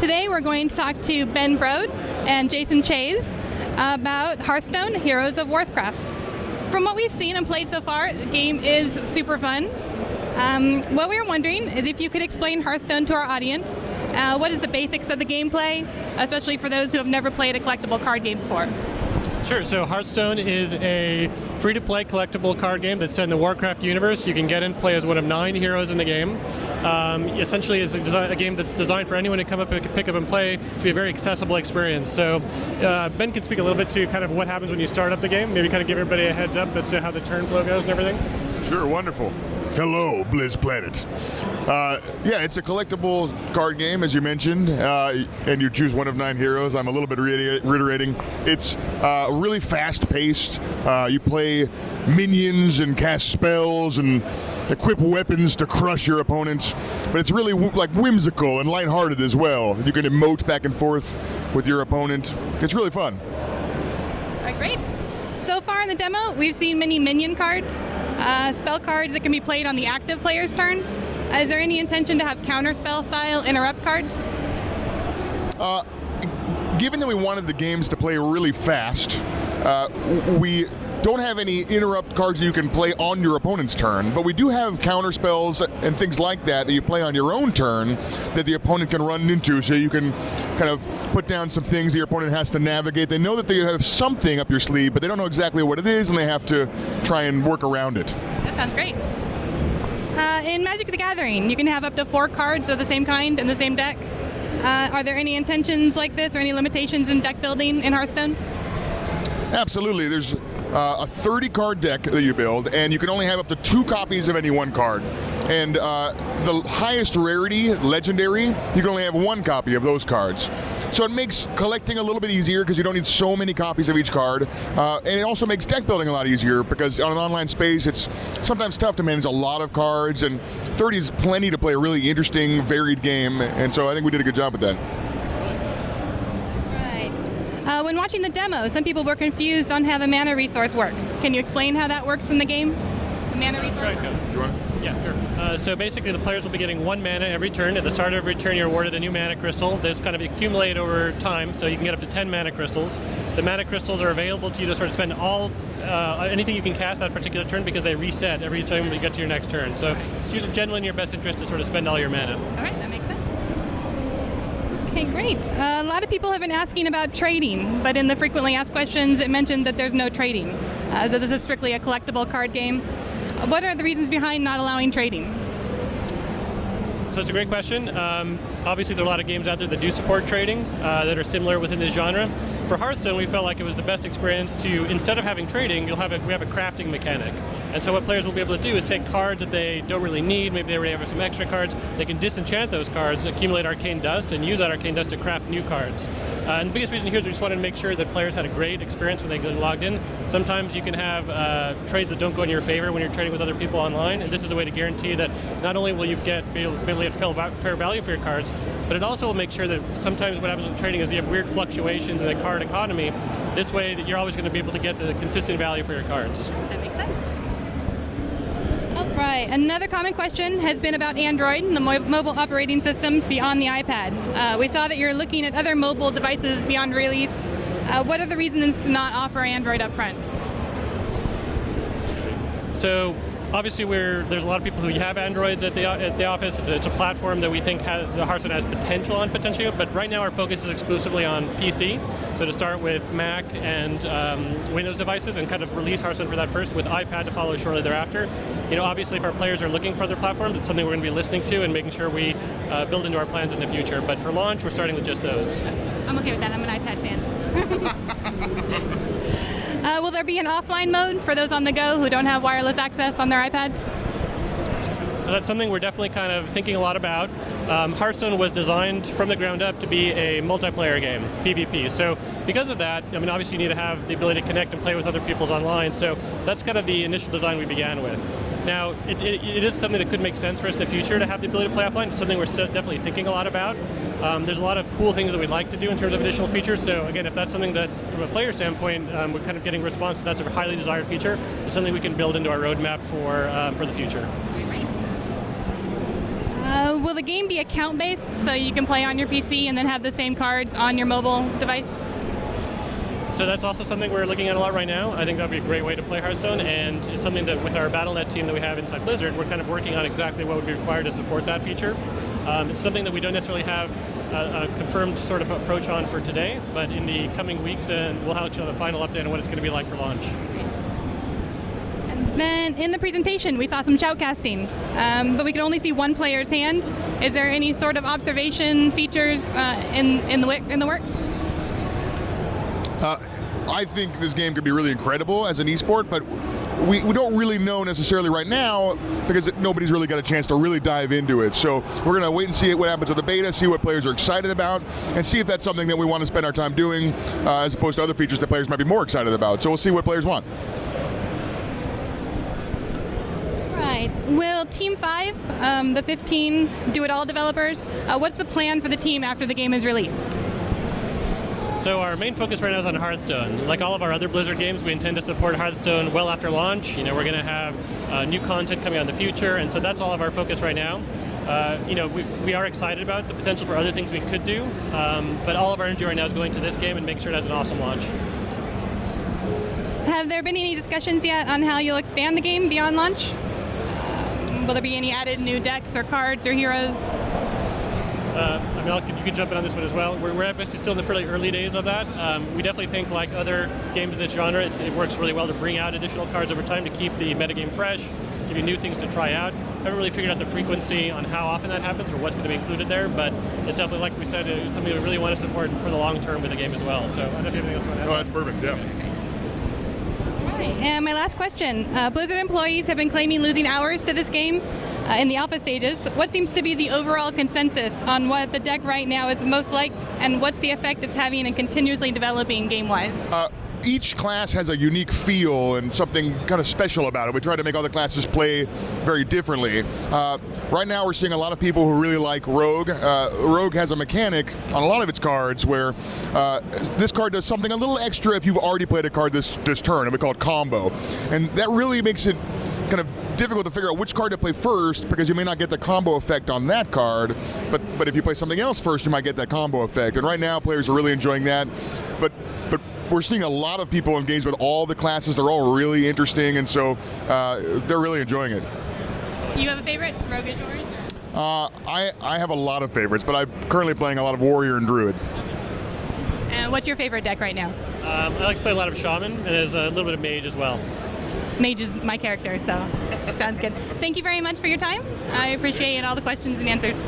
Today we're going to talk to Ben Brode and Jason Chayes about Hearthstone, Heroes of Warcraft. From what we've seen and played so far, the game is super fun. What we were wondering is if you could explain Hearthstone to our audience. What is the basics of the gameplay, especially for those who have never played a collectible card game before? Sure, so Hearthstone is a free-to-play collectible card game that's set in the Warcraft universe. You can get in, play as one of 9 heroes in the game. Essentially, it's a game that's designed for anyone to come up, pick up and play, to be a very accessible experience. So Ben can speak a little bit to kind of what happens when you start up the game, maybe kind of give everybody a heads up as to how the turn flow goes and everything. Sure, wonderful. Hello, Blizz Planet. Yeah, it's a collectible card game, as you mentioned, and you choose one of 9 heroes. I'm a little bit reiterating. It's really fast-paced. You play minions and cast spells and equip weapons to crush your opponent, but it's really like whimsical and lighthearted as well. You can emote back and forth with your opponent. It's really fun. All right, great. So far in the demo, we've seen many minion cards, spell cards that can be played on the active player's turn. Is there any intention to have counterspell style interrupt cards? Given that we wanted the games to play really fast, we don't have any interrupt cards that you can play on your opponent's turn, but we do have counter spells and things like that that you play on your own turn that the opponent can run into, so you can kind of put down some things that your opponent has to navigate. They know that they have something up your sleeve, but they don't know exactly what it is, and they have to try and work around it. That sounds great. In Magic the Gathering, you can have up to 4 cards of the same kind in the same deck. Are there any intentions like this or any limitations in deck building in Hearthstone? Absolutely. There's a 30-card deck that you build, and you can only have up to 2 copies of any one card. And the highest rarity, legendary, you can only have 1 copy of those cards. So it makes collecting a little bit easier because you don't need so many copies of each card. And it also makes deck building a lot easier because on an online space, it's sometimes tough to manage a lot of cards, and 30 is plenty to play a really interesting, varied game. And so I think we did a good job with that. When watching the demo, some people were confused on how the mana resource works. Can you explain how that works in the game? The mana resource? Yeah, sure. So basically the players will be getting 1 mana every turn. At the start of every turn you're awarded a new mana crystal. Those kind of accumulate over time, so you can get up to 10 mana crystals. The mana crystals are available to you to sort of spend anything you can cast that particular turn, because they reset every time you get to your next turn. So it's usually generally in your best interest to sort of spend all your mana. All right, that makes sense. Okay, great. A lot of people have been asking about trading, but in the frequently asked questions, it mentioned that there's no trading. So this is strictly a collectible card game. What are the reasons behind not allowing trading? So it's a great question. Obviously, there are a lot of games out there that do support trading that are similar within the genre. For Hearthstone, we felt like it was the best experience to, instead of having trading, we have a crafting mechanic. And so what players will be able to do is take cards that they don't really need, maybe they already have some extra cards, they can disenchant those cards, accumulate arcane dust, and use that arcane dust to craft new cards. And the biggest reason here is we just wanted to make sure that players had a great experience when they get logged in. Sometimes you can have trades that don't go in your favor when you're trading with other people online, and this is a way to guarantee that not only will you be able to get fair value for your cards, but it also will make sure that sometimes what happens with trading is you have weird fluctuations in the card economy. This way that you're always going to be able to get the consistent value for your cards. That makes sense. All right, another common question has been about Android and the mobile operating systems beyond the iPad. We saw that you're looking at other mobile devices beyond release. What are the reasons to not offer Android up front? So obviously, there's a lot of people who have Androids at the office. It's a platform that we think the Hearthstone has potential, but right now our focus is exclusively on PC. So to start with Mac and Windows devices and kind of release Hearthstone for that first, with iPad to follow shortly thereafter. You know, obviously if our players are looking for other platforms, it's something we're going to be listening to and making sure we build into our plans in the future. But for launch, we're starting with just those. I'm okay with that. I'm an iPad fan. Will there be an offline mode for those on the go who don't have wireless access on their iPads? So that's something we're definitely kind of thinking a lot about. Hearthstone was designed from the ground up to be a multiplayer game, PvP. So because of that, I mean, obviously you need to have the ability to connect and play with other people's online. So that's kind of the initial design we began with. Now, it is something that could make sense for us in the future to have the ability to play offline. It's something we're definitely thinking a lot about. There's a lot of cool things that we'd like to do in terms of additional features. So again, if that's something that, from a player standpoint, we're kind of getting a response that that's a highly desired feature, it's something we can build into our roadmap for the future. Great. will the game be account-based, so you can play on your PC and then have the same cards on your mobile device? So that's also something we're looking at a lot right now. I think that would be a great way to play Hearthstone, and it's something that with our Battle.net team that we have inside Blizzard, we're kind of working on exactly what would be required to support that feature. It's something that we don't necessarily have a confirmed sort of approach on for today, but in the coming weeks, and we'll have the final update on what it's going to be like for launch. And then in the presentation, we saw some shoutcasting, but we could only see one player's hand. Is there any sort of observation features in the works? I think this game could be really incredible as an esport, but we don't really know necessarily right now because nobody's really got a chance to really dive into it. So we're going to wait and see what happens at the beta, see what players are excited about, and see if that's something that we want to spend our time doing as opposed to other features that players might be more excited about. So we'll see what players want. Right. Will Team 5, the 15 do-it-all developers, what's the plan for the team after the game is released? So our main focus right now is on Hearthstone. Like all of our other Blizzard games, we intend to support Hearthstone well after launch. We're going to have new content coming out in the future, and so that's all of our focus right now. We are excited about the potential for other things we could do, but all of our energy right now is going to this game and make sure it has an awesome launch. Have there been any discussions yet on how you'll expand the game beyond launch? Will there be any added new decks or cards or heroes? You can jump in on this one as well. We're actually still in the pretty early days of that. We definitely think, like other games in this genre, it works really well to bring out additional cards over time to keep the metagame fresh, give you new things to try out. I haven't really figured out the frequency on how often that happens or what's going to be included there, but it's definitely, like we said, it's something we really want to support for the long term with the game as well. So I don't know if you have anything else you want to add. Oh, that's perfect, yeah. Right. And my last question. Blizzard employees have been claiming losing hours to this game in the alpha stages. What seems to be the overall consensus on what the deck right now is most liked, and what's the effect it's having in continuously developing game-wise? Each class has a unique feel and something kind of special about it. We try to make all the classes play very differently. Right now we're seeing a lot of people who really like Rogue. Rogue has a mechanic on a lot of its cards where this card does something a little extra if you've already played a card this turn, and we call it combo. And that really makes it kind of difficult to figure out which card to play first because you may not get the combo effect on that card, but if you play something else first, you might get that combo effect. And right now players are really enjoying that, but we're seeing a lot of people in games with all the classes. They're all really interesting, and so they're really enjoying it. Do you have a favorite? Rogue is yours? I have a lot of favorites, but I'm currently playing a lot of Warrior and Druid. And what's your favorite deck right now? I like to play a lot of Shaman, and there's a little bit of Mage as well. Mage is my character, so sounds good. Thank you very much for your time. I appreciate all the questions and answers.